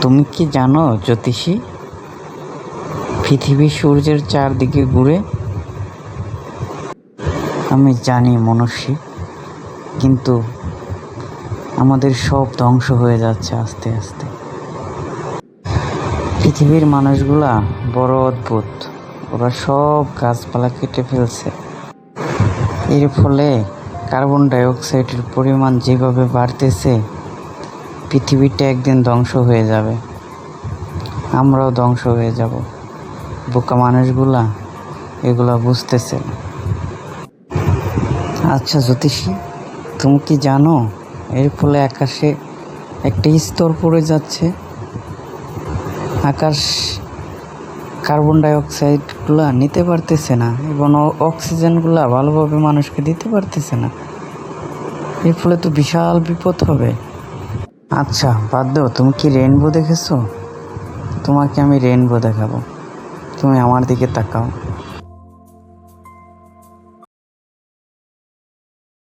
তুমি কি জানো জ্যোতিষী, পৃথিবী সূর্যের চারদিকে ঘুরে? আমি জানি মনস্বী, কিন্তু আমাদের সব ধ্বংস হয়ে যাচ্ছে আস্তে আস্তে। পৃথিবীর মানুষগুলা বড় অদ্ভুত, ওরা সব গাছপালা কেটে ফেলছে। এর ফলে কার্বন ডাইঅক্সাইডের পরিমাণ যেভাবে বাড়তেছে, পৃথিবীটা একদিন ধ্বংস হয়ে যাবে, আমরাও ধ্বংস হয়ে যাব। বোকা মানুষগুলা এগুলা বুঝতেছে না। আচ্ছা জ্যোতিষী, তুমি কি জানো এর ফলে আকাশে একটা স্তর পড়ে যাচ্ছে? আকাশ কার্বন ডাইঅক্সাইডগুলা নিতে পারতেছে না এবং অক্সিজেনগুলা ভালোভাবে মানুষকে দিতে পারতেছে না। এর ফলে তো বিশাল বিপদ হবে। আচ্ছা বাদ দাও, তুমি কি রেইনবো দেখেছো? তোমাকে আমি রেইনবো দেখাবো, তুমি আমার দিকে তাকাও।